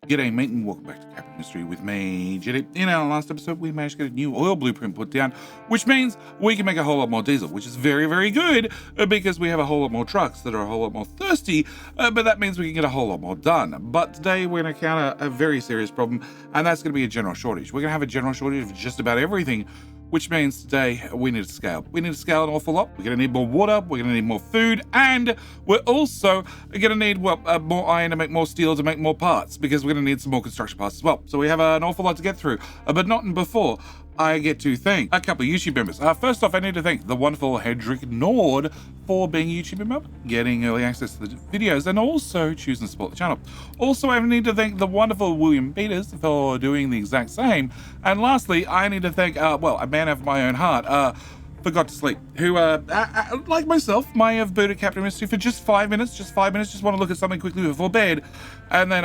G'day mate and welcome back to Captain Mystery with me, Jetty. In our last episode, we managed to get a new oil blueprint put down, which means we can make a whole lot more diesel, which is very, very good because we have a whole lot more trucks that are a whole lot more thirsty, but that means we can get a whole lot more done. But today we're going to encounter a very serious problem, and that's going to be a general shortage. We're going to have a general shortage of just about everything, which means today we need to scale. We need to scale an awful lot. We're going to need more water, we're going to need more food, and we're also going to need more iron to make more steel to make more parts, because we're going to need some more construction parts as well. So we have an awful lot to get through, but not before I get to thank a couple of YouTube members. First off, I need to thank the wonderful Hedrick Nord for being a YouTube member, getting early access to the videos, and also choosing to support the channel. Also, I need to thank the wonderful William Peters for doing the exact same. And lastly, I need to thank, a man of my own heart, Forgot to Sleep, who, like myself, may have booted Captain Mystery for just 5 minutes, just want to look at something quickly before bed, and then,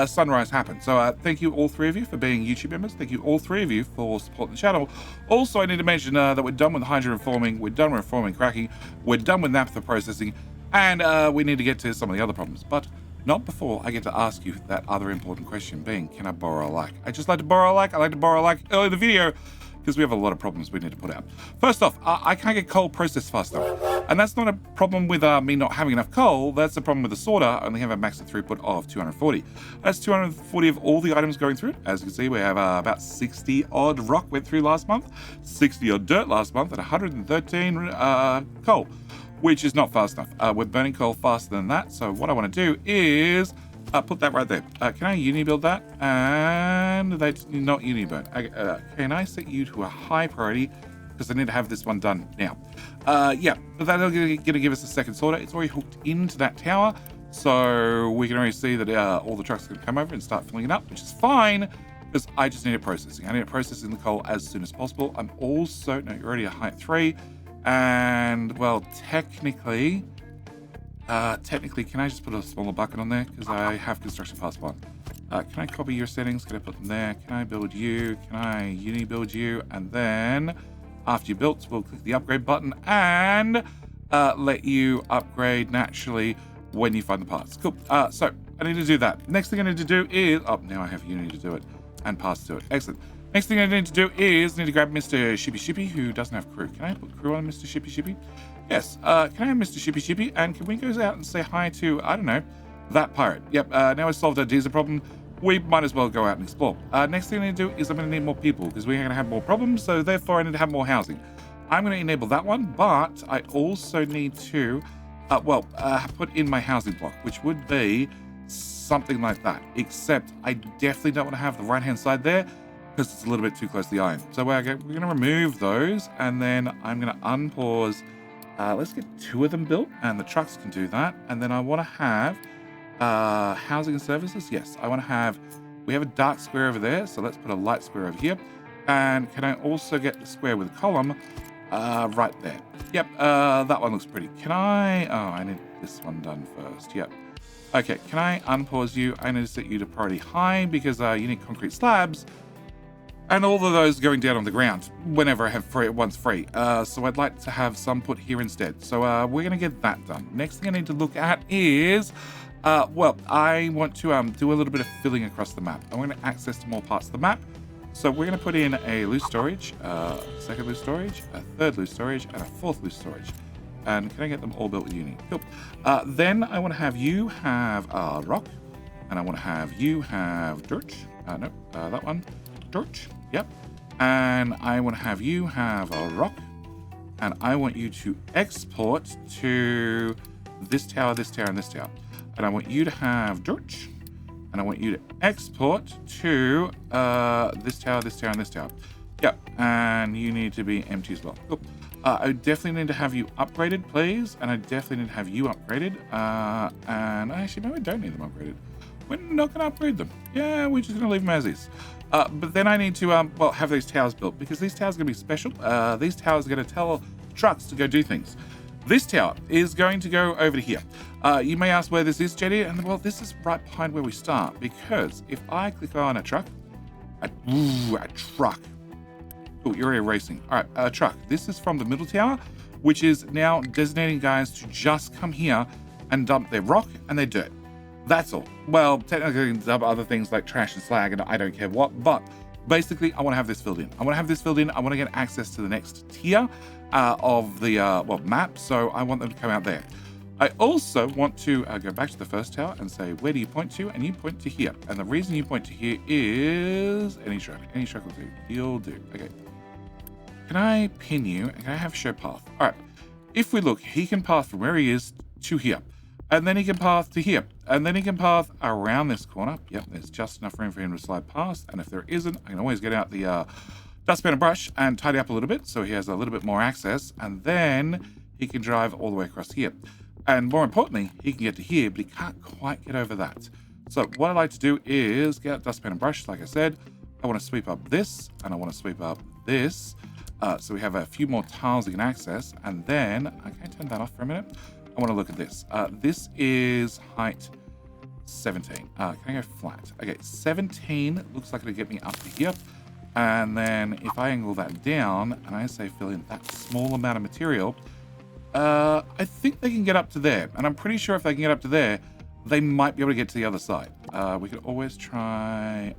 sunrise happened. So thank you all three of you for being YouTube members. Thank you all three of you for supporting the channel. Also, I need to mention that we're done with hydrogen forming, we're done with reforming cracking, we're done with naphtha processing, and we need to get to some of the other problems, but not before I get to ask you that other important question, being, can I borrow a like? I just like to borrow a like. I like to borrow a like early in the video, because we have a lot of problems we need to put out. First off, I can't get coal processed fast enough. And that's not a problem with me not having enough coal, that's a problem with the sorter. I only have a max throughput of 240. That's 240 of all the items going through it. As you can see, we have about 60 odd rock went through last month, 60 odd dirt last month, and 113 coal, which is not fast enough. We're burning coal faster than that, so what I want to do is put that right there. Can I uni build that? And that's not uni burn. Can I set you to a high priority? Because I need to have this one done now. But that's going to give us a second sorter. It's already hooked into that tower, so we can already see that all the trucks can come over and start filling it up, which is fine, because I just need it processing. I need it processing the coal as soon as possible. I'm also, no, you're already at height 3, and, well, technically, can I just put a smaller bucket on there? Because I have construction parts one. Can I copy your settings? Can I put them there? Can I build you? Can I uni build you? And then after you built, we'll click the upgrade button and let you upgrade naturally when you find the parts. Cool. So I need to do that. Next thing I need to do is, now I have uni to do it and parts to do it. Excellent. Next thing I need to do is need to grab Mr. Shippy Shippy, who doesn't have crew. Can I put crew on Mr. Shippy Shippy? Yes. Can I have Mr. Shippy Shippy? And can we go out and say hi to, I don't know, that pirate? Yep. Now we've solved our diesel problem, we might as well go out and explore. Next thing I need to do is I'm going to need more people, because we're going to have more problems, so therefore I need to have more housing. I'm going to enable that one, but I also need to, put in my housing block, which would be something like that, except I definitely don't want to have the right-hand side there, because it's a little bit too close to the iron. So we're going to remove those, and then I'm going to unpause. Let's get 2 of them built, and the trucks can do that. And then I want to have housing and services. Yes, I want to have, we have a dark square over there, so let's put a light square over here. And can I also get the square with a column right there? Yep, that one looks pretty. Can I need this one done first. Yep. Okay, can I unpause you? I need to set you to priority high, because you need concrete slabs. And all of those going down on the ground whenever I have one's free. So I'd like to have some put here instead. So we're going to get that done. Next thing I need to look at is, I want to do a little bit of filling across the map. I want to access to more parts of the map. So we're going to put in a loose storage, second loose storage, a third loose storage, and a fourth loose storage. And can I get them all built with uni? Cool. Then I want to have you have rock, and I want to have you have dirt. That one. Dirt. Yep. And I want to have you have a rock, and I want you to export to this tower, this tower, and this tower. And I want you to have dirt, and I want you to export to this tower, this tower, and this tower. Yep. And you need to be empty as well. Cool. I definitely need to have you upgraded, please, and I definitely need to have you upgraded. And actually, no, I don't need them upgraded. We're not going to upgrade them. Yeah, we're just going to leave them as is. But then I need to, have these towers built, because these towers are going to be special. These towers are going to tell trucks to go do things. This tower is going to go over to here. You may ask where this is, Jetty, and well, this is right behind where we start, because if I click on a truck, a truck. Oh, you're already racing. All right, a truck. This is from the middle tower, which is now designating guys to just come here and dump their rock and their dirt. That's all. Well, technically, other things like trash and slag, and I don't care what, but basically, I want to have this filled in. I want to get access to the next tier of the map, so I want them to come out there. I also want to go back to the first tower and say, where do you point to? And you point to here. And the reason you point to here is any shrug. Any shrug will do. You'll do. Okay. Can I pin you? Can I have show path? All right. If we look, he can path from where he is to here. And then he can path to here. And then he can path around this corner. Yep, there's just enough room for him to slide past. And if there isn't, I can always get out the dustpan and brush and tidy up a little bit so he has a little bit more access. And then he can drive all the way across here. And more importantly, he can get to here, but he can't quite get over that. So what I like to do is get out dustpan and brush, like I said. I want to sweep up this, and I want to sweep up this. So we have a few more tiles we can access. And then, I can turn that off for a minute. I want to look at this. This is height 17. Can I go flat? Okay, 17 looks like it'll get me up to here. And then if I angle that down, and I say fill in that small amount of material, I think they can get up to there. And I'm pretty sure if they can get up to there, they might be able to get to the other side. We could always try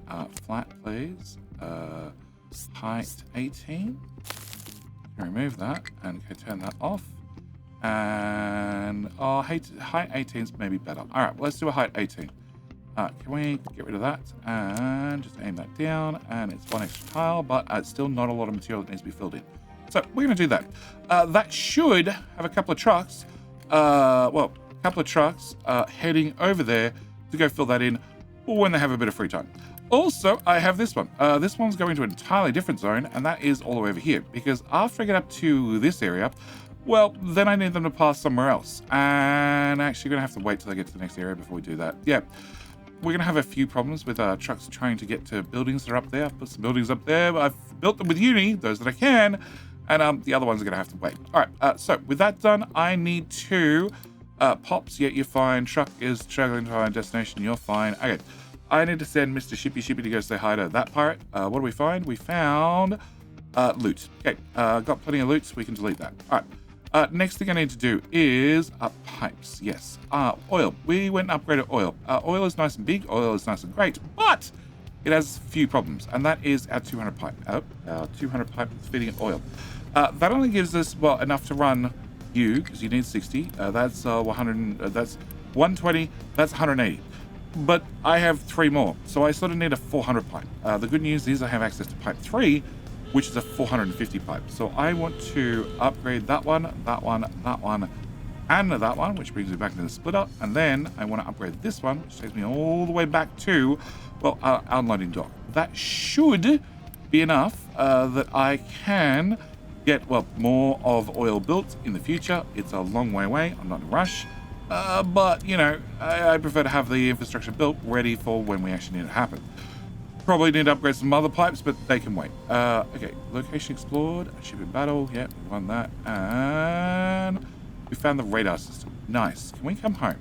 flat, please. Height 18. Remove that and turn that off. And height 18 is maybe better. All right, well, let's do a height 18. Can we get rid of that and just aim that down? And it's one extra tile, but it's still not a lot of material that needs to be filled in. So we're going to do that. That should have a couple of trucks. Heading over there to go fill that in when they have a bit of free time. Also, I have this one. This one's going to an entirely different zone, and that is all the way over here. Because after I get up to this area, well, then I need them to pass somewhere else. And actually, going to have to wait till I get to the next area before we do that. Yeah, we're going to have a few problems with trucks trying to get to buildings that are up there. I've put some buildings up there. I've built them with uni, those that I can. And the other ones are going to have to wait. All right, so with that done, I need to... Pops, yeah, you're fine. Truck is struggling to find destination. You're fine. Okay, I need to send Mr. Shippy to go say hi to that pirate. What do we find? We found loot. Okay, got plenty of loot, so we can delete that. All right. Next thing I need to do is pipes. Yes. Oil. We went and upgraded oil. Oil is nice and big. Oil is nice and great, but it has a few problems, and that is our 200 pipe. Our 200 pipe is feeding it oil. That only gives us enough to run you, because you need 60. That's 100. That's 120. That's 180. But I have 3 more, so I sort of need a 400 pipe. The good news is I have access to pipe 3, which is a 450 pipe. So I want to upgrade that one, that one, that one, and that one, which brings me back to the splitter. And then I want to upgrade this one, which takes me all the way back to, our unloading dock. That should be enough that I can get, more of oil built in the future. It's a long way away. I'm not in a rush. But, I prefer to have the infrastructure built ready for when we actually need it to happen. Probably need to upgrade some other pipes, but they can wait. Okay, location explored, ship in battle. Yeah, we won that. And we found the radar system. Nice. Can we come home?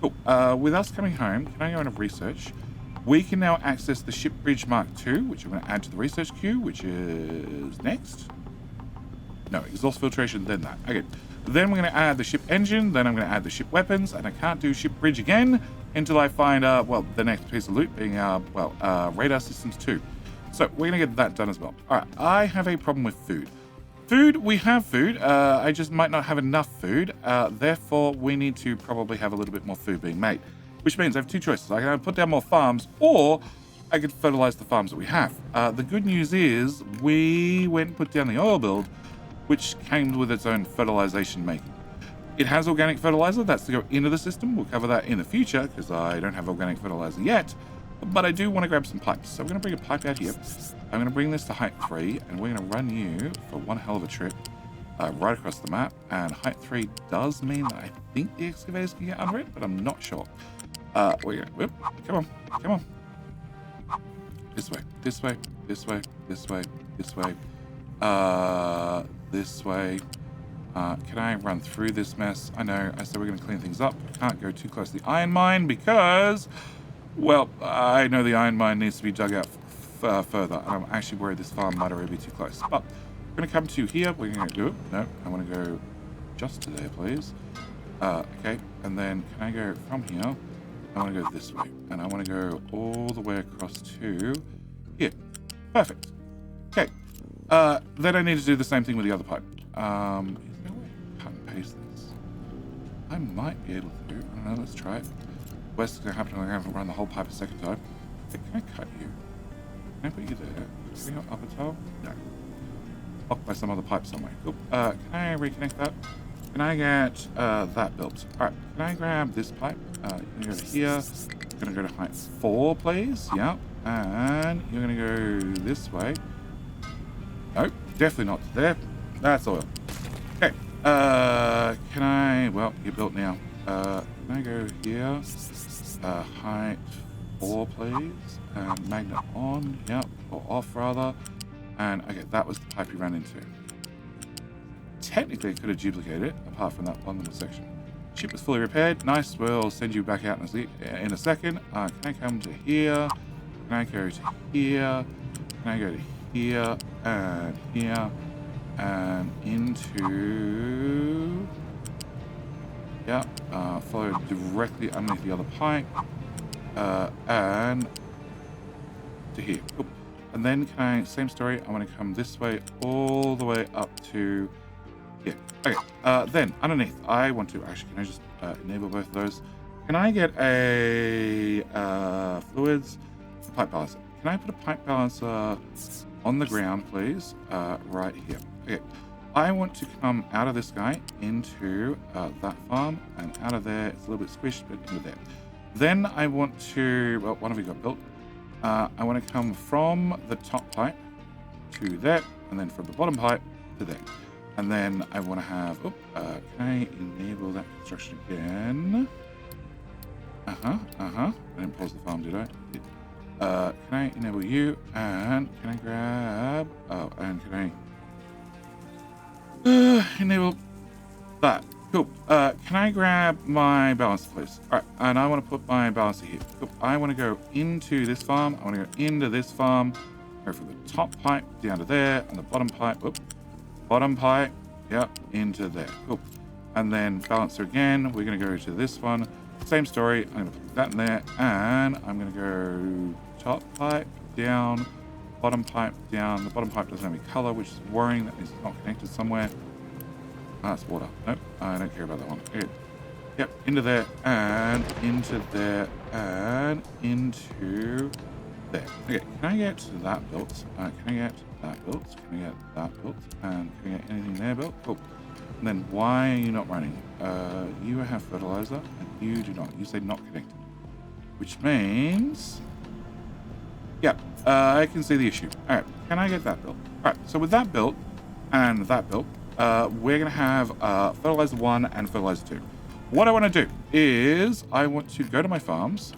Cool. With us coming home, can I go into research? We can now access the ship bridge Mark II, which I'm going to add to the research queue, which is next. No, exhaust filtration, then that. Okay. Then we're going to add the ship engine, then I'm going to add the ship weapons, and I can't do ship bridge again until I find, the next piece of loot being, radar systems 2. So we're going to get that done as well. All right, I have a problem with food. We have food. I just might not have enough food. Therefore, we need to probably have a little bit more food being made, which means I have 2 choices. I can either put down more farms, or I could fertilize the farms that we have. The good news is we went and put down the oil build, which came with its own fertilization making. It has organic fertilizer, that's to go into the system. We'll cover that in the future, because I don't have organic fertilizer yet. But I do want to grab some pipes. So we're going to bring a pipe out here. I'm going to bring this to height 3, and we're going to run you for one hell of a trip right across the map. And height 3 does mean that I think the excavators can get under it, but I'm not sure. We're going to, come on. This way, this way, this way, this way, this way. This way. Can I run through this mess? I know, I said we're going to clean things up. Can't go too close to the iron mine because, I know the iron mine needs to be dug out further. I'm actually worried this farm might already be too close. But we're going to come to here. We're going to do it. No, I want to go just to there, please. Okay, and then can I go from here I want to go this way. And I want to go all the way across to here. Perfect. Okay. Then I need to do the same thing with the other pipe. Is there a way to cut and paste this? I might be able to. I don't know. Let's try it. Worst is going to happen. I'm going to run the whole pipe a second time. Hey, can I cut you? Can I put you there? Can you up a top? No. Blocked by some other pipe somewhere. Cool. Can I reconnect that? Can I get that built? Alright, can I grab this pipe? You're going to go to here. You're going to go to height 4, please. Yeah. And you're going to go this way. Nope, definitely not there. That's oil. Okay. Can I... Well, you're built now. Can I go here? Height 4, please. And magnet on. Yep. Or off, rather. And, okay, that was the pipe you ran into. Technically, I could have duplicated it, apart from that one little section. Ship was fully repaired. Nice. We'll send you back out in a second. Can I come to here? Can I go to here? Can I go to here? And here? And into... Yeah. Follow directly underneath the other pipe. And to here. Cool. And then can I... Same story. I want to come this way all the way up to... Yeah. Okay. Then underneath, I want to actually. Can I just enable both of those? Can I get a fluids pipe balancer? Can I put a pipe balancer on the ground, please? Right here. Okay. I want to come out of this guy into that farm and out of there. It's a little bit squished, but into there. Then I want to. Well, one of you got built. I want to come from the top pipe to there, and then from the bottom pipe to there. And then I want to have, can I enable that construction again? I didn't pause the farm, did I? Can I enable you? And can I grab, and can I enable that? Cool. Can I grab my balancer, please? All right, and I want to put my balancer here. Cool. I want to go into this farm. I want to go into this farm. Go from the top pipe down to there, and the bottom pipe. Bottom pipe, yeah, into there. Cool. And then balancer again. We're going to go to this one. Same story. I'm going to put that in there. And I'm going to go top pipe, down, bottom pipe, down. The bottom pipe doesn't have any color, which is worrying. That means it's not connected somewhere. That's water. Nope, I don't care about that one. Okay. Yep, into there, and into there, and into there. Okay, can I get that built? Can I get that built? Can I get that built? And can I get anything there built? Cool. And then why are you not running? You have fertilizer, and you do not. You say not connected. Which means... Yeah, I can see the issue. Alright, can I get that built? Alright, so with that built, and that built, we're going to have fertilizer 1 and fertilizer 2. What I want to do is I want to go to my farms,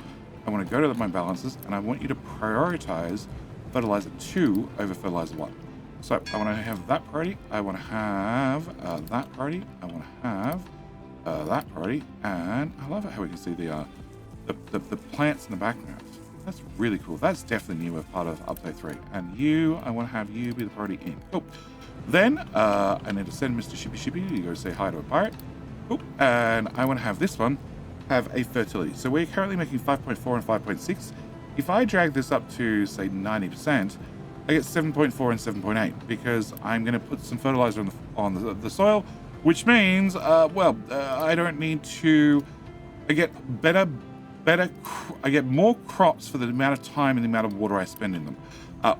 I want to go to my balances, and I want you to prioritize fertilizer 2 over fertilizer 1. So I want to have that priority, I want to have that priority, I want to have that priority, and I love it how we can see the plants in the background. That's really cool. That's definitely new as part of update 3. And you, I want to have you be the priority in. Cool. Then I need to send Mr. Shippy Shippy to go say hi to a pirate. Cool. And I want to have this one have a fertility. So we're currently making 5.4 and 5.6. If I drag this up to say 90%, I get 7.4 and 7.8 because I'm going to put some fertilizer on the soil, which means, I don't need to. I get I get more crops for the amount of time and the amount of water I spend in them.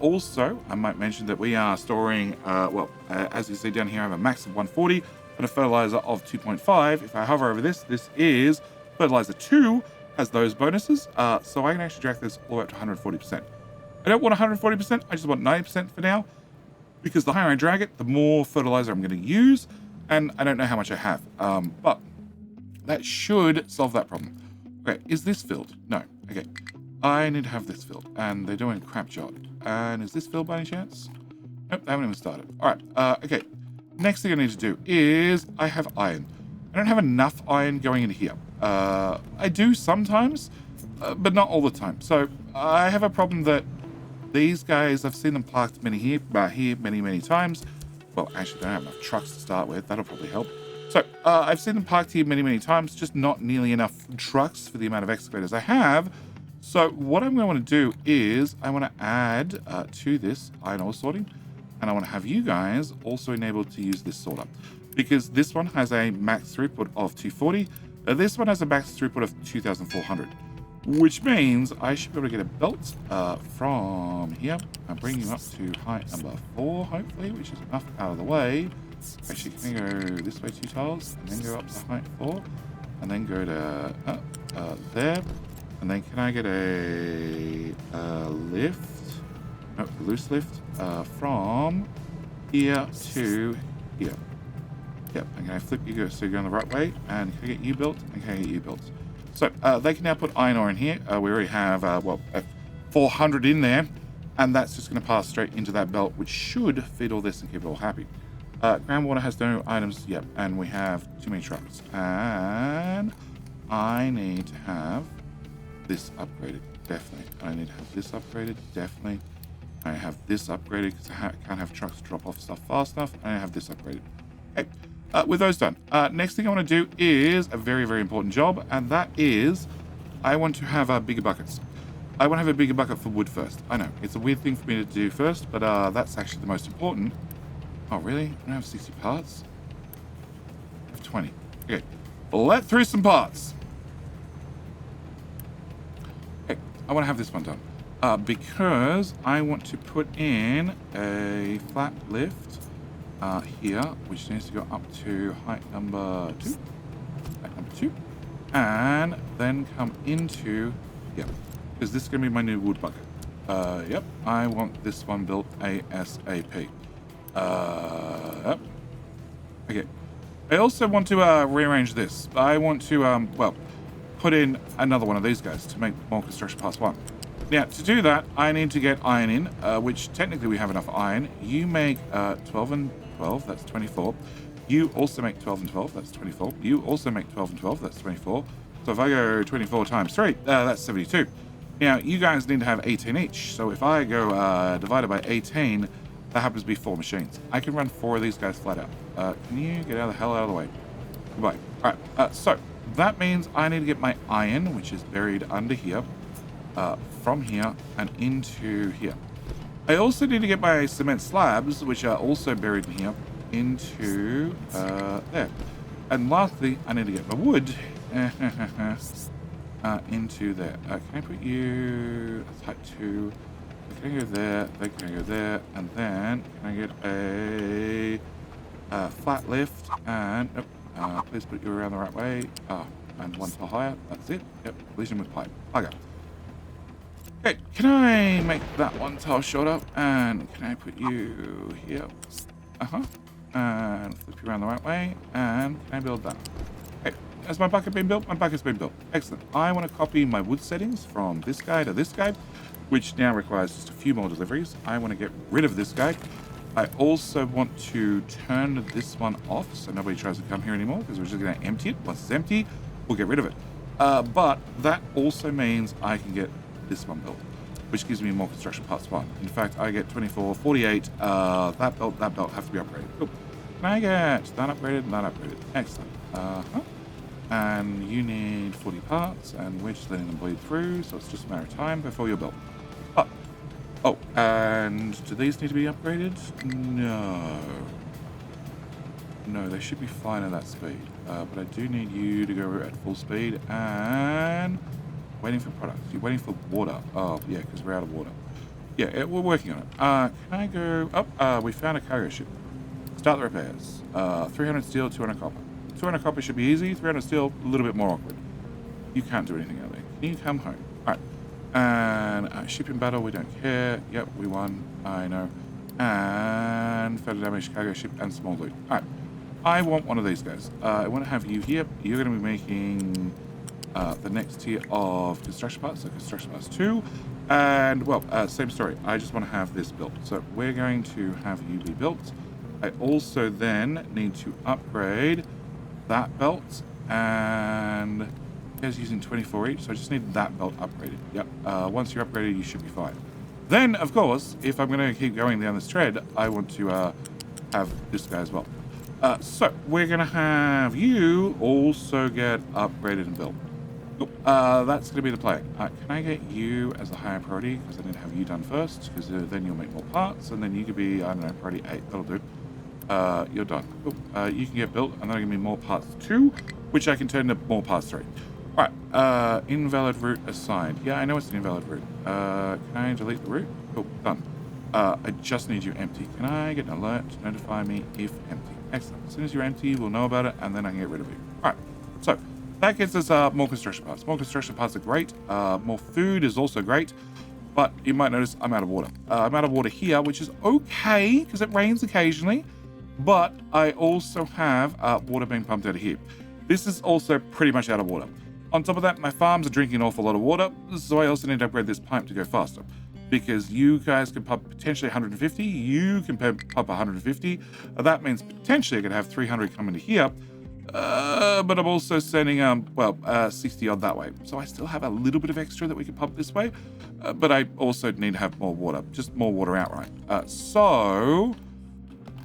Also, I might mention that we are storing, as you see down here, I have a max of 140 and a fertilizer of 2.5. If I hover over this is fertilizer 2 has those bonuses. So I can actually drag this all the way up to 140%. I don't want 140%, I just want 90% for now, because the higher I drag it, the more fertilizer I'm going to use, and I don't know how much I have. But that should solve that problem. Okay, is this filled? No. Okay, I need to have this filled, and they're doing a crap job. And is this filled by any chance? Nope, they haven't even started. All right, okay. Next thing I need to do is I have iron. I don't have enough iron going into here. I do sometimes, but not all the time. So I have a problem that these guys, I've seen them parked many times. Well, actually, they don't have enough trucks to start with. That'll probably help. So, I've seen them parked here many, many times, just not nearly enough trucks for the amount of excavators I have. So, what I'm going to want to do is I want to add to this iron ore sorting, and I want to have you guys also enabled to use this sorter, because this one has a max throughput of 240, this one has a max throughput of 2,400, which means I should be able to get a belt from here. I'll bring you up to height number 4, hopefully, which is enough out of the way. Actually, can I go this way 2 tiles, and then go up to height 4, and then go to there, and then can I get a lift, no, loose lift, from here to here. Yep, and can I flip you so you're going the right way, and can I get you built, and can I get you built? So, they can now put iron ore in here. We already have, 400 in there, and that's just going to pass straight into that belt, which should feed all this and keep it all happy. Groundwater has no items, yep, and we have too many trucks. And I need to have this upgraded, definitely. I need to have this upgraded, definitely. I have this upgraded because I can't have trucks drop off stuff fast enough, and I have this upgraded. Okay, with those done, next thing I want to do is a very, very important job, and that is I want to have bigger buckets. I want to have a bigger bucket for wood first. I know, it's a weird thing for me to do first, but that's actually the most important. Oh, really? I don't have 60 parts? I have 20. Okay, let through some parts. Okay, I want to have this one done. Because I want to put in a flat lift here, which needs to go up to height number 2. Height number 2. And then come into here. Because this is going to be my new wood bucket. Yep, I want this one built ASAP. Okay. I also want to rearrange this. I want to, put in another one of these guys to make more construction parts 1. Now, to do that, I need to get iron in, which technically we have enough iron. You make 12 and 12, that's 24. You also make 12 and 12, that's 24. You also make 12 and 12, that's 24. So if I go 24 times 3, that's 72. Now, you guys need to have 18 each. So if I go divided by 18, that happens to be 4 machines. I can run 4 of these guys flat out. Can you get the hell out of the way? Goodbye. All right, so that means I need to get my iron, which is buried under here, from here and into here. I also need to get my cement slabs, which are also buried in here, into there. And lastly, I need to get my wood into there. Can I put you height 2? Can I go there? Then can I go there? And then can I get a flat lift? And please put you around the right way. And 1 tile higher. That's it. Yep. Collision with pipe. Okay. Okay. Can I make that 1 tile shorter? And can I put you here? And flip you around the right way. And can I build that? Okay. Has my bucket been built? My bucket's been built. Excellent. I want to copy my wood settings from this guy to this guy, which now requires just a few more deliveries. I want to get rid of this guy. I also want to turn this one off so nobody tries to come here anymore, because we're just going to empty it. Once it's empty, we'll get rid of it. But that also means I can get this one built, which gives me more construction parts 1. In fact, I get 24, 48. That belt have to be upgraded. Cool. Can I get that upgraded and that upgraded? Excellent. And you need 40 parts, and we're just letting them bleed through, so it's just a matter of time before you're built. Oh, and do these need to be upgraded? No. No, they should be fine at that speed. But I do need you to go at full speed, and waiting for products. You're waiting for water. Oh, yeah, because we're out of water. Yeah, we're working on it. Can I go up? We found a cargo ship. Start the repairs. 300 steel, 200 copper. 200 copper should be easy. 300 steel, a little bit more awkward. You can't do anything out there. Can you come home? All right. And shipping battle, we don't care. Yep, we won. I know. And further damage, cargo ship, and small loot. All right. I want one of these guys. I want to have you here. You're going to be making the next tier of construction parts, so construction parts 2. And, well, same story. I just want to have this built. So we're going to have you be built. I also then need to upgrade that belt, and you guys using 24 each, so I just need that belt upgraded. Yep. Once you're upgraded, you should be fine. Then, of course, if I'm going to keep going down this thread, I want to have this guy as well. So we're going to have you also get upgraded and built. Cool. That's going to be the plan. Can I get you as a higher priority? Because I need to have you done first, because then you'll make more parts, and then you could be, I don't know, priority 8. That'll do. You're done. Cool. You can get built, and then I'm going to be more parts 2, which I can turn into more parts 3. All right. Invalid route assigned. Yeah, I know it's an invalid route. Can I delete the route? Cool. Done. I just need you empty. Can I get an alert to notify me if empty? Excellent. As soon as you're empty, we'll know about it, and then I can get rid of you. All right. So that gets us more construction parts. More construction parts are great. More food is also great. But you might notice I'm out of water. I'm out of water here, which is okay because it rains occasionally. But I also have water being pumped out of here. This is also pretty much out of water. On top of that, my farms are drinking an awful lot of water, so I also need to upgrade this pipe to go faster. Because you guys can pump potentially 150, you can pump 150. That means potentially I could have 300 come into here. But I'm also sending 60 odd that way. So I still have a little bit of extra that we can pump this way. But I also need to have more water, just more water outright. So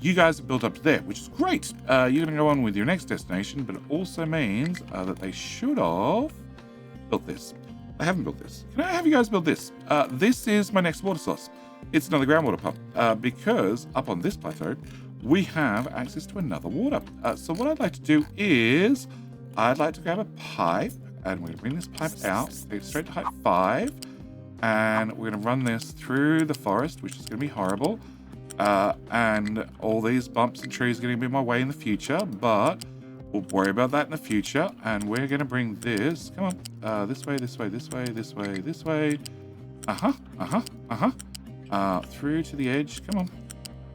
you guys have built up to there, which is great. You're going to go on with your next destination, but it also means that they should have built this. I haven't built this. Can I have you guys build this? This is my next water source. It's another groundwater pump because up on this plateau, we have access to another water. So what I'd like to do is I'd like to grab a pipe and we're going to bring this pipe out, take it straight to height 5, and we're going to run this through the forest, which is going to be horrible. And all these bumps and trees are going to be in my way in the future, but we'll worry about that in the future. And we're going to bring this, come on, this way, this way, this way, this way, this way. Through to the edge, come on.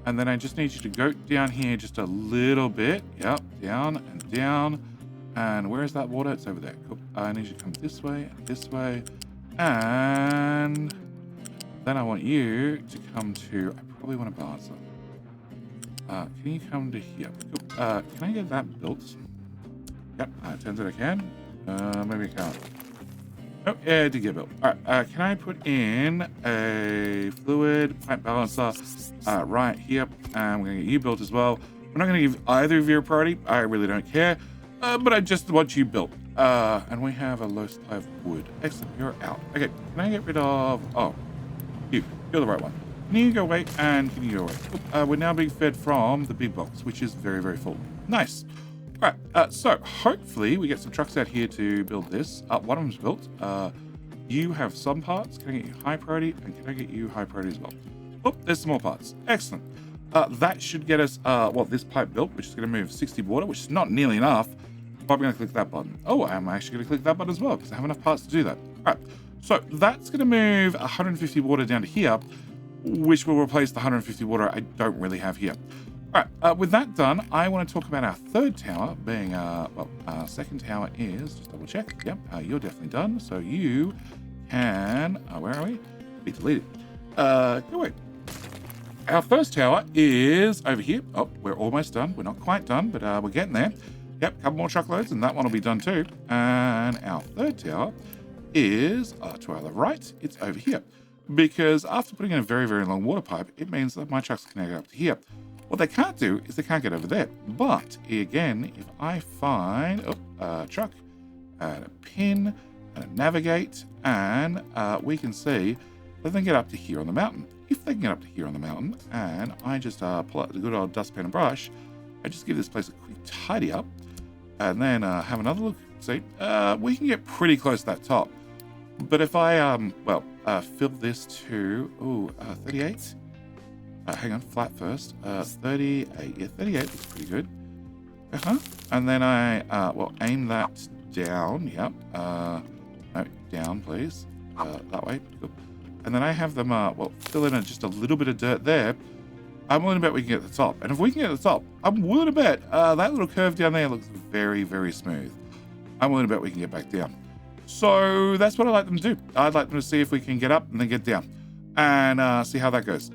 And then I just need you to go down here just a little bit. Yep, down and down. And where is that water? It's over there. Cool. I need you to come this way, and then I want you to come to, I probably want a balancer. Can you come to here? Cool. Can I get that built? Yep, turns out I can. Maybe I can't. Oh, yeah, I did get built. All right, can I put in a fluid pipe balancer right here? And we're going to get you built as well. We're not going to give either of you a priority. I really don't care. But I just want you built. And we have a low supply of wood. Excellent, you're out. Okay, can I get rid of... Oh, you're the right one. Can you go away and can you go away? We're now being fed from the big box, which is very, very full. Nice. All right, so hopefully we get some trucks out here to build this. One of them's built. You have some parts. Can I get you high priority? And can I get you high priority as well? Oh, there's some more parts. Excellent. That should get us, this pipe built, which is going to move 60 water, which is not nearly enough. But I'm going to click that button. Oh, I'm actually going to click that button as well because I have enough parts to do that. All right, so that's going to move 150 water down to here, which will replace the 150 water I don't really have here. All right, with that done, I want to talk about our third tower being, our second tower is, just double check. Yep, you're definitely done. So you can, where are we? Be deleted. Go away. Our first tower is over here. Oh, we're almost done. We're not quite done, but we're getting there. Yep, a couple more truckloads and that one will be done too. And our third tower is to our right. It's over here. Because after putting in a very, very long water pipe, it means that my trucks can now get up to here. What they can't do is they can't get over there. But again, if I find a truck and a pin and a navigate, and we can see that they can get up to here on the mountain. If they can get up to here on the mountain, and I just pull out the good old dustpan and brush, I just give this place a quick tidy up, and then have another look. See, we can get pretty close to that top. But if I, fill this to, 38. Hang on, flat first. 38. Yeah, 38 looks pretty good. And then I, aim that down. Yep. No, down, please. That way. Good. And then I have them, fill in just a little bit of dirt there. I'm willing to bet we can get to the top. And if we can get to the top, I'm willing to bet that little curve down there looks very, very smooth. I'm willing to bet we can get back down. So that's what I'd like them to do. I'd like them to see if we can get up and then get down. And see how that goes.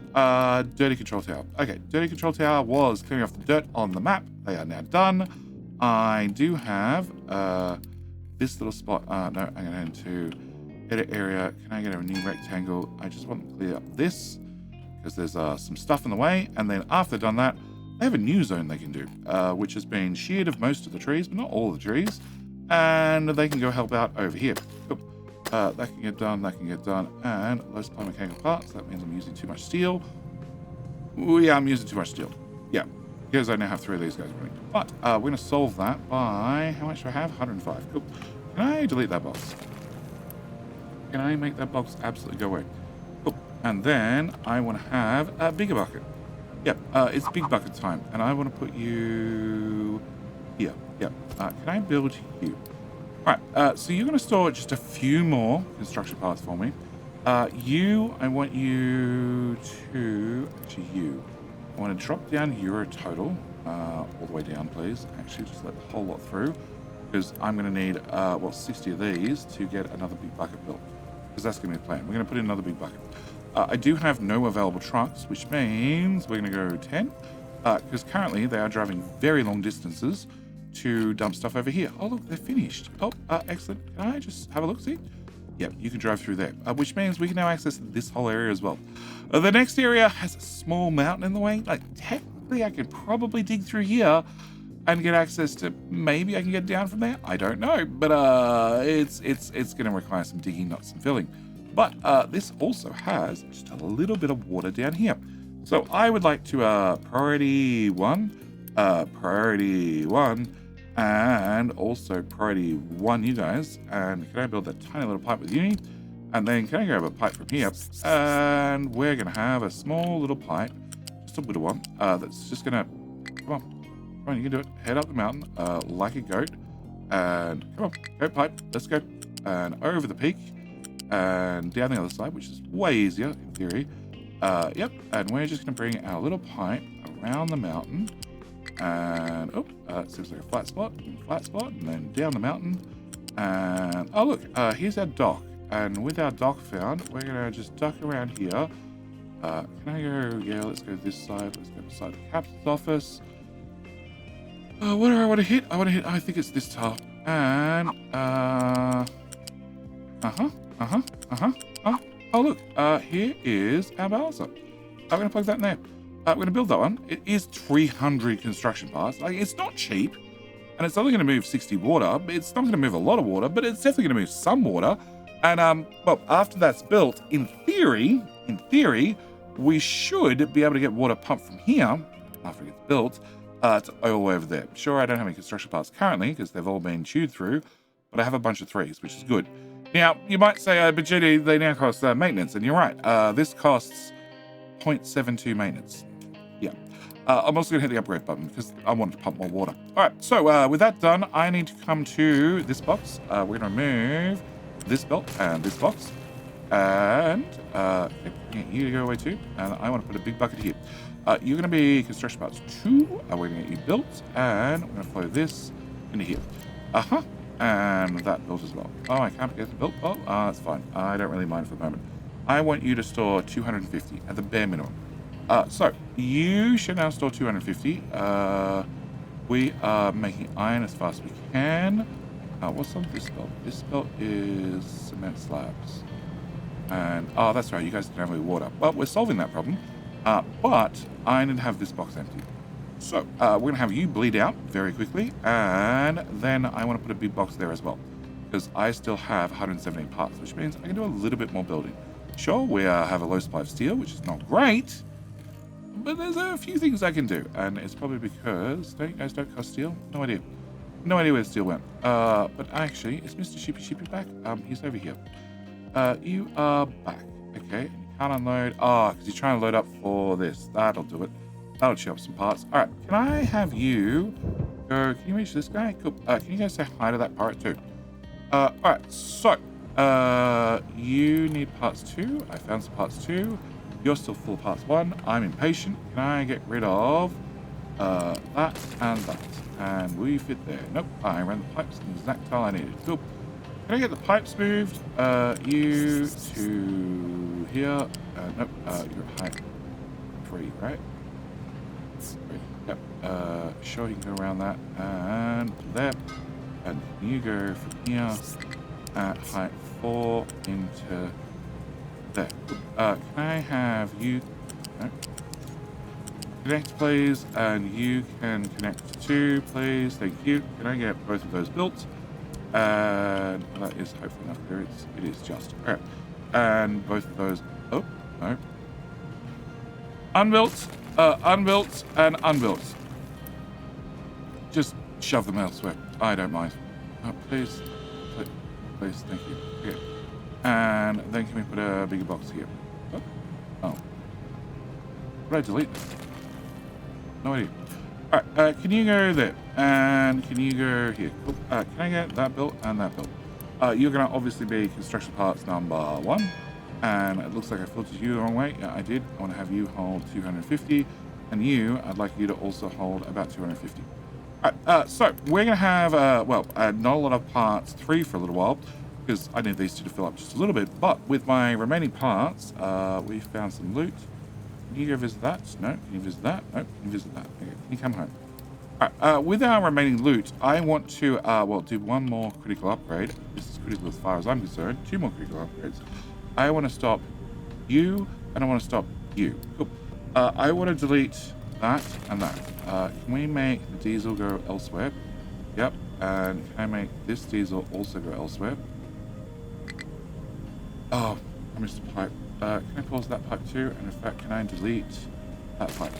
Dirty control tower. Okay, dirty control tower was clearing off the dirt on the map. They are now done. I do have this little spot. No, I'm going to head into edit area. Can I get a new rectangle? I just want to clear up this because there's some stuff in the way. And then after I've done that, they have a new zone they can do, which has been sheared of most of the trees, but not all of the trees. And they can go help out over here. Cool. That can get done, that can get done. And low supply mechanical parts. That means I'm using too much steel. Yeah, I'm using too much steel. Yeah, because I now have 3 of these guys running. But we're going to solve that by, how much do I have? 105. Cool. Can I delete that box? Can I make that box absolutely go away? Cool. And then I want to have a bigger bucket. Yep, it's big bucket time. And I want to put you here. Yep. Can I build you? All right, so you're going to store just a few more construction parts for me. I want you to, actually you. I want to drop down Euro total, all the way down, please. Actually, just let the whole lot through, because I'm going to need, 60 of these to get another big bucket built, because that's going to be the plan. We're going to put in another big bucket. I do have no available trucks, which means we're going to go 10, because currently they are driving very long distances to dump stuff over here. Oh, look, they're finished. Oh, excellent. Can I just have a look, see? Yep, you can drive through there, which means we can now access this whole area as well. The next area has a small mountain in the way. Like, technically, I could probably dig through here and get access to, maybe I can get down from there. I don't know, but it's going to require some digging, not some filling. But this also has just a little bit of water down here. So I would like to priority one, and also priority 1 you guys. And can I build that tiny little pipe with you? And then can I grab a pipe from here? And we're going to have a small little pipe, just a little one, that's just going to, come on, you can do it. Head up the mountain like a goat. And come on, go pipe, let's go. And over the peak and down the other side, which is way easier in theory. Yep, and we're just going to bring our little pipe around the mountain. And it seems like a flat spot, and then down the mountain. And oh look, here's our dock. And with our dock found, we're gonna just duck around here. Can I go? Yeah, let's go this side. Let's go beside the captain's office. What do I want to hit? I think it's this tile. And oh look, here is our balancer. I'm gonna plug that in there. We're going to build that one. It is 300 construction parts. Like, it's not cheap, and it's only going to move 60 water. It's not going to move a lot of water, but it's definitely going to move some water. And well, after that's built, in theory, we should be able to get water pumped from here after it gets built to all over there. Sure, I don't have any construction parts currently because they've all been chewed through, but I have a bunch of 3s, which is good. Now, you might say, but Judy, they now cost maintenance, and you're right. This costs 0.72 maintenance. Yeah. I'm also going to hit the upgrade button because I wanted to pump more water. All right, so with that done, I need to come to this box. We're going to remove this belt and this box. And you to go away too. And I want to put a big bucket here. You're going to be construction parts 2. We're going to get you built. And we're going to flow this into here. And that built as well. Oh, I can't get the built. Oh, that's fine. I don't really mind for the moment. I want you to store 250 at the bare minimum. So you should now store 250. We are making iron as fast as we can. What's on this belt? This belt is cement slabs. And, oh, that's right. You guys don't have any water. Well, we're solving that problem. But I need to have this box empty. So we're going to have you bleed out very quickly. And then I want to put a big box there as well, because I still have 178 parts, which means I can do a little bit more building. Sure, we have a low supply of steel, which is not great, but there's a few things I can do, and it's probably because you guys don't cost steel. No idea where the steel went. But actually, is Mr. Sheepy back? He's over here. You are back. Okay, and you can't unload. Oh, because you're trying to load up for this. That'll do it. That'll chew up some parts. All right, can I have you go? Can you reach this guy? Cool. Can you guys say hi to that pirate too? All right, so you need parts 2. I found some parts 2. You're still full of parts 1. I'm impatient. Can I get rid of that and that? And will you fit there? Nope. I ran the pipes in the exact tile I needed. Cool. Can I get the pipes moved? You to here. Nope. You're at height 3, right? 3. Yep. Sure, you can go around that and there. And you go from here at height 4 into there. Can I have you? No. Connect, please, and you can connect too, please. Thank you. Can I get both of those built? And that is hopefully not there. It is just. All right. And both of those. Oh, no. Unbuilt, unbuilt, and unbuilt. Just shove them elsewhere. I don't mind. Oh, please. Please, thank you. Okay. And then can we put a bigger box here? Oh. Did I delete this? No idea. All right, can you go there? And can you go here? Cool. Can I get that built and that built? You're going to obviously be construction parts number 1. And it looks like I filtered you the wrong way. Yeah, I did. I want to have you hold 250. And you, I'd like you to also hold about 250. All right, so we're going to have, not a lot of parts 3 for a little while, because I need these two to fill up just a little bit. But with my remaining parts, we found some loot. Can you go visit that? No. Can you visit that? No. Can you visit that? Okay. Can you come home? All right. With our remaining loot, I want to, do one more critical upgrade. This is critical as far as I'm concerned. 2 more critical upgrades. I want to stop you, and I want to stop you. Cool. I want to delete that and that. Can we make the diesel go elsewhere? Yep. And can I make this diesel also go elsewhere? Oh, I missed a pipe. Can I pause that pipe too? And in fact, can I delete that pipe?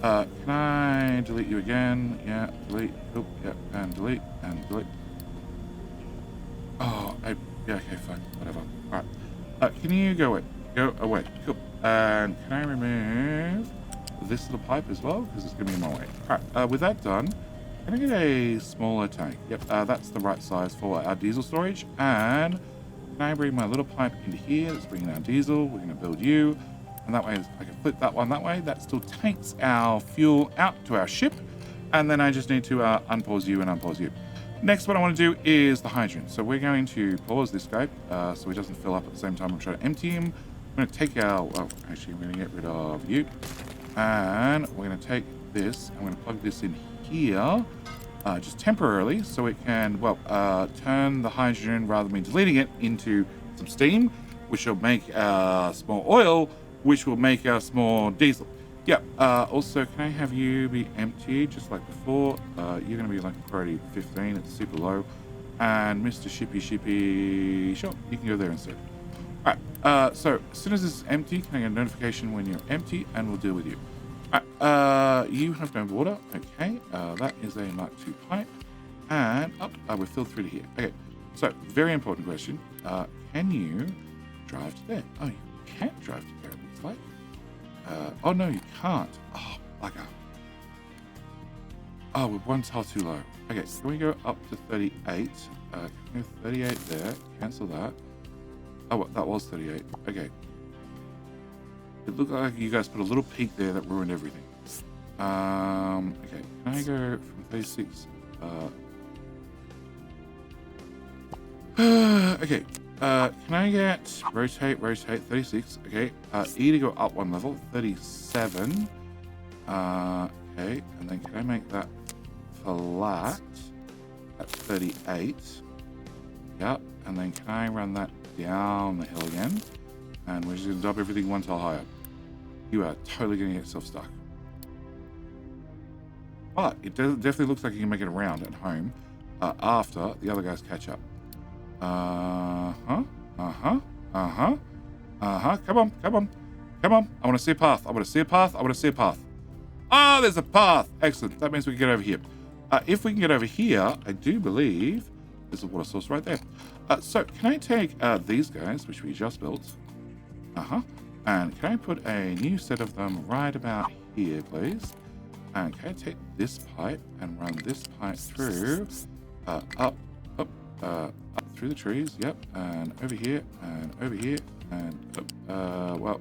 Can I delete you again? Yeah, delete. Oh, yeah, and delete, and delete. Oh, yeah, okay, fine, whatever. All right. Can you go away? Go away. Cool. And can I remove this little pipe as well? Because it's going to be in my way. All right. With that done, can I get a smaller tank? Yep. That's the right size for our diesel storage. And can I bring my little pipe into here? Let's bring in our diesel. We're going to build you. And that way, I can flip that one that way. That still takes our fuel out to our ship. And then I just need to unpause you and unpause you. Next, what I want to do is the hydrogen. So we're going to pause this guy so he doesn't fill up at the same time I'm trying to empty him. I'm going to take our, well, actually, we're going to get rid of you. And we're going to take this. I'm going to plug this in here. Just temporarily, so it can, turn the hydrogen, rather than deleting it, into some steam, which will make us more oil, which will make us more diesel. Yeah, also, can I have you be empty, just like before? You're going to be like priority 15, it's super low. And Mr. Shippy, sure, you can go there instead. All right, so as soon as this is empty, can I get a notification when you're empty, and we'll deal with you. You have no water. Okay, that is a Mark II pipe. And we're filled through to here. Okay, so very important question. Can you drive to there? Oh, you can't drive to there, it looks like. Oh, no, you can't. Oh, bugger. Oh, we're one tile too low. Okay, can we go up to 38? Can we go 38 there? Cancel that. Oh, that was 38. Okay. It looked like you guys put a little peak there that ruined everything. Okay, can I go from 36? Okay, can I get rotate, 36? Okay, E to go up 1 level, 37. Okay, and then can I make that flat at 38? Yep, and then can I run that down the hill again? And we're just going to dump everything 1 tile higher. You are totally going to get yourself stuck. But it definitely looks like you can make it around at home after the other guys catch up. Come on. I want to see a path. I want to see a path. Ah, there's a path. Excellent. That means we can get over here. If we can get over here, I do believe there's a water source right there. So can I take these guys, which we just built? And can I put a new set of them right about here, please? And can I take this pipe and run this pipe through, up through the trees? Yep, and over here, and up. Well,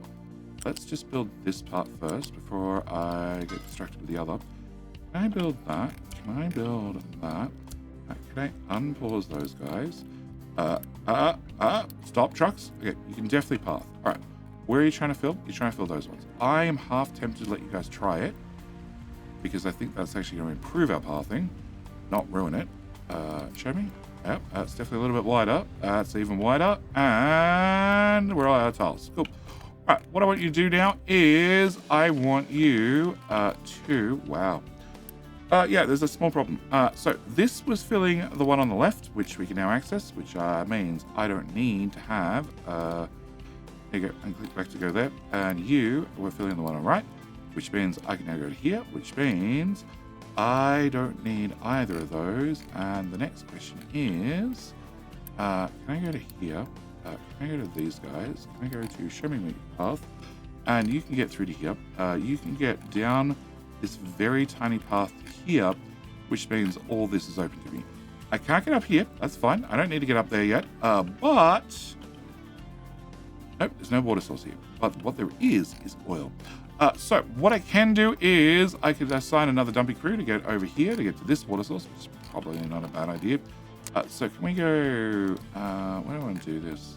let's just build this part first before I get distracted with the other. Can I build that? Can I build that? Can I unpause those guys? Stop, trucks. Okay, you can definitely path. All right. Where are you trying to fill? You're trying to fill those ones. I am half tempted to let you guys try it, because I think that's actually going to improve our pathing, not ruin it. Show me. Yep, it's definitely a little bit wider. It's even wider. And we're all out of tiles. Cool. All right, what I want you to do now is I want you to, wow. Yeah, there's a small problem. So this was filling the one on the left, which we can now access, which means I don't need to have, there you go, and click back to go there. And you were filling the one on the right, which means I can now go to here, which means I don't need either of those. And the next question is, can I go to here? Can I go to these guys? Can I go to show me path? And you can get through to here. You can get down this very tiny path to here, which means all this is open to me. I can't get up here. That's fine. I don't need to get up there yet. But nope, there's no water source here. But what there is oil. So what I can do is I could assign another dumping crew to get over here to get to this water source, which is probably not a bad idea. So can we go, where do I want to do this?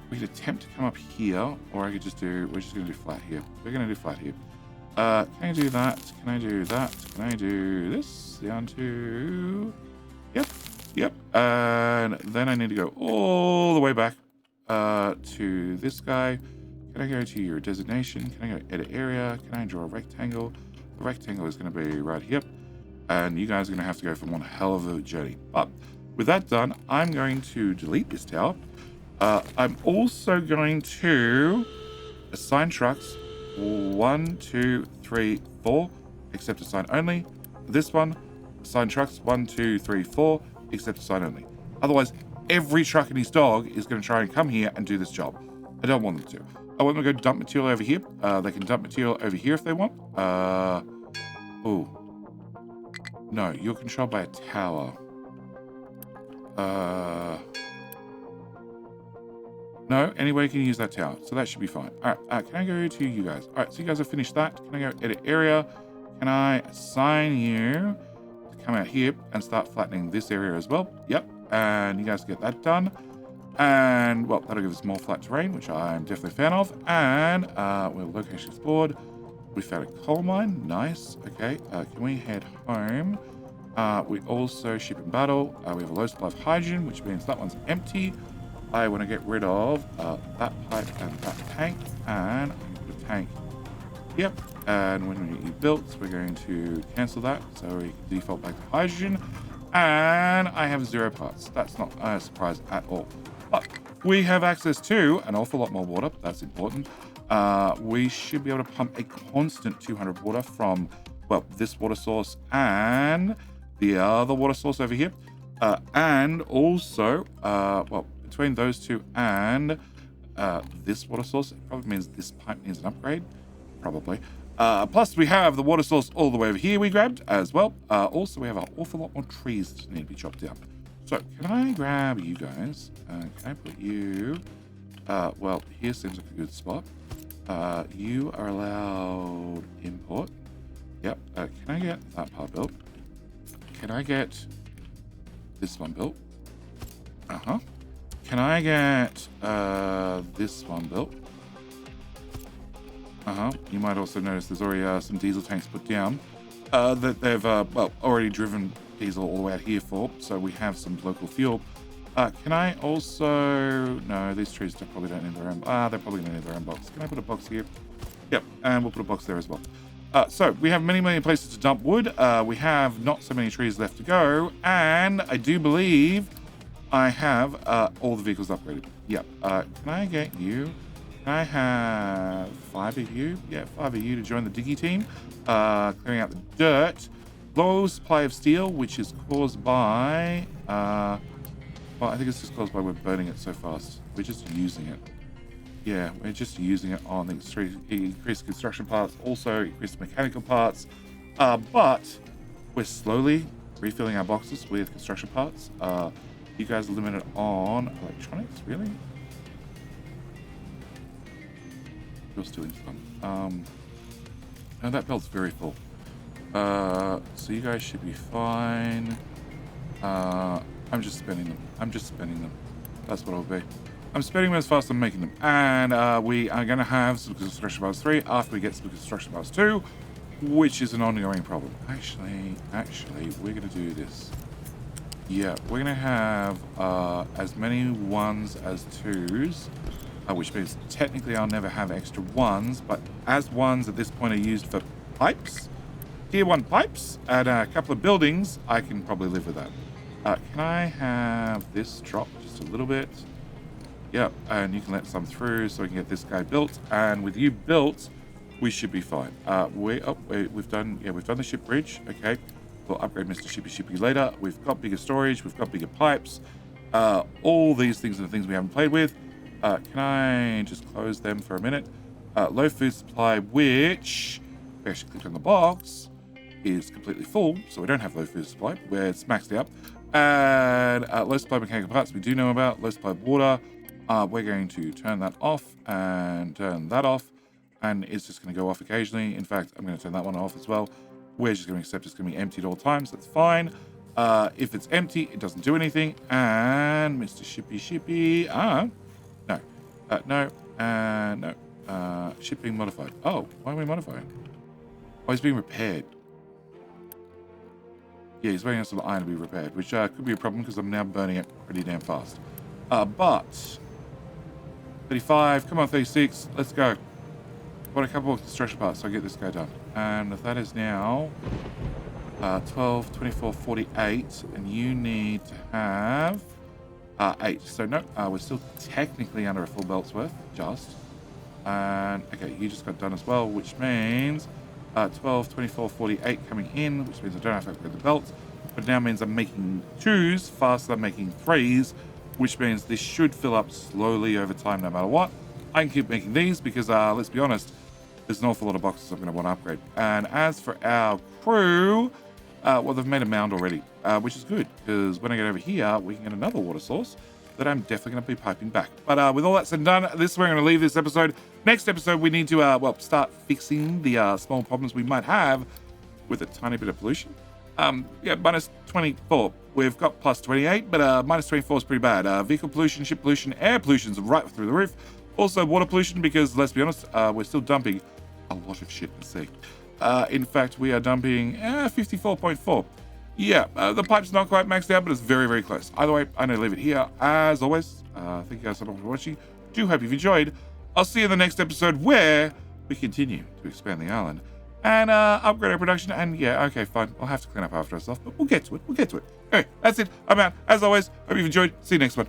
We could attempt to come up here, or I could just do, we're just going to do flat here. We're going to do flat here. Can I do that? Can I do that? Can I do this? Down to, yep. And then I need to go all the way back to this guy. Can I go to your designation? Can I go edit area? Can I draw a rectangle? The rectangle is going to be right here. And you guys are going to have to go for one hell of a journey. But with that done, I'm going to delete this tower. I'm also going to assign trucks 1, 2, 3, 4, accept assign only. This one, assign trucks 1, 2, 3, 4, accept assign only. Otherwise, every truck and his dog is going to try and come here and do this job. I don't want them to. I want them to go dump material over here. They can dump material over here if they want. Oh. No, you're controlled by a tower. No, anyway, you can use that tower. So that should be fine. All right, can I go to you guys? All right, so you guys have finished that. Can I go edit area? Can I assign you to come out here and start flattening this area as well? Yep, and you guys get that done. And, well, that'll give us more flat terrain, which I'm definitely a fan of. And we'll location explored. We found a coal mine. Nice. Okay, can we head home? We also ship in battle. We have a low supply of hydrogen, which means that one's empty. I want to get rid of that pipe and that tank, and put a tank. Yep. And when we get built, we're going to cancel that, so we can default back to hydrogen. And I have 0 parts. That's not a surprise at all. But we have access to an awful lot more water. That's important. We should be able to pump a constant 200 water from, well, this water source and the other water source over here. And also, well, between those two and this water source, it probably means this pipe needs an upgrade. Probably. Plus, we have the water source all the way over here we grabbed as well. Also, we have an awful lot more trees that need to be chopped down. So, can I grab you guys? Can I put you... well, here seems like a good spot. You are allowed import. Yep. Can I get that part built? Can I get this one built? Uh-huh. Can I get this one built? Uh-huh. You might also notice there's already some diesel tanks put down that they've, well, already driven diesel all the way out here for, so we have some local fuel. Can I also... No, these trees probably don't need their own... they're probably going to need their own box. Can I put a box here? Yep, and we'll put a box there as well. So, we have many, many places to dump wood. We have not so many trees left to go, and I do believe I have all the vehicles upgraded. Yep. Can I get you? Can I have 5 of you? Yeah, 5 of you to join the diggy team. Clearing out the dirt. Low supply of steel, which is caused by... well, I think it's just caused by we're burning it so fast. We're just using it. Yeah, we're just using it on the increased construction parts, also increased mechanical parts. But we're slowly refilling our boxes with construction parts. You guys are limited on electronics, really? You're stealing some. No, that belt's very full. So you guys should be fine. I'm just spending them. I'm just spending them. That's what I'll be. I'm spending them as fast as I'm making them. And we are going to have some construction parts 3 after we get some construction parts 2, which is an ongoing problem. Actually, we're going to do this. Yeah, we're going to have as many 1s as 2s which means technically I'll never have extra ones, but as ones at this point are used for pipes, tier 1 pipes, and a couple of buildings, I can probably live with that. Can I have this drop just a little bit? Yep, and you can let some through so we can get this guy built, and with you built, we should be fine. We've done the ship bridge. Okay, we'll upgrade Mr. Shippy later. We've got bigger storage, we've got bigger pipes. All these things are the things we haven't played with. Can I just close them for a minute? Low food supply, which we actually clicked on the box, is completely full, so we don't have low food supply. Where it's maxed out. And low supply mechanical parts we do know about. Low supply water. We're going to turn that off and turn that off, and it's just going to go off occasionally. In fact, I'm going to turn that one off as well. We're just going to accept it's going to be empty at all times. That's fine. If it's empty, it doesn't do anything. And Mr. Shippy, no. Shipping modified. Oh, why are we modifying? Oh, he's being repaired. Yeah, he's waiting on some iron to be repaired, which could be a problem because I'm now burning it pretty damn fast. But 35, come on, 36, let's go. Got a couple of construction parts, so I get this guy done. And that is now 12, 24, 48, and you need to have 8. So no, we're still technically under a full belt's worth, just. And okay, you just got done as well, which means 12, 24, 48 coming in, which means I don't have to upgrade the belt, but now means I'm making 2s faster than making 3s, which means this should fill up slowly over time no matter what. I can keep making these because, let's be honest, there's an awful lot of boxes I'm going to want to upgrade. And as for our crew, well, they've made a mound already, which is good, because when I get over here, we can get another water source that I'm definitely going to be piping back. But with all that said and done, this is where I'm going to leave this episode. Next episode, we need to, start fixing the small problems we might have with a tiny bit of pollution. Minus 24. We've got plus 28, but minus 24 is pretty bad. Vehicle pollution, ship pollution, air pollution's right through the roof. Also water pollution, because let's be honest, we're still dumping a lot of shit in the sea. In fact, we are dumping 54.4. Yeah, the pipe's not quite maxed out, but it's very, very close. Either way, I'm going to leave it here. As always, thank you guys so much for watching. Do hope you've enjoyed. I'll see you in the next episode where we continue to expand the island and upgrade our production. And yeah, okay, fine. I'll have to clean up after ourselves, but we'll get to it. Anyway, that's it. I'm out. As always, hope you've enjoyed. See you next one.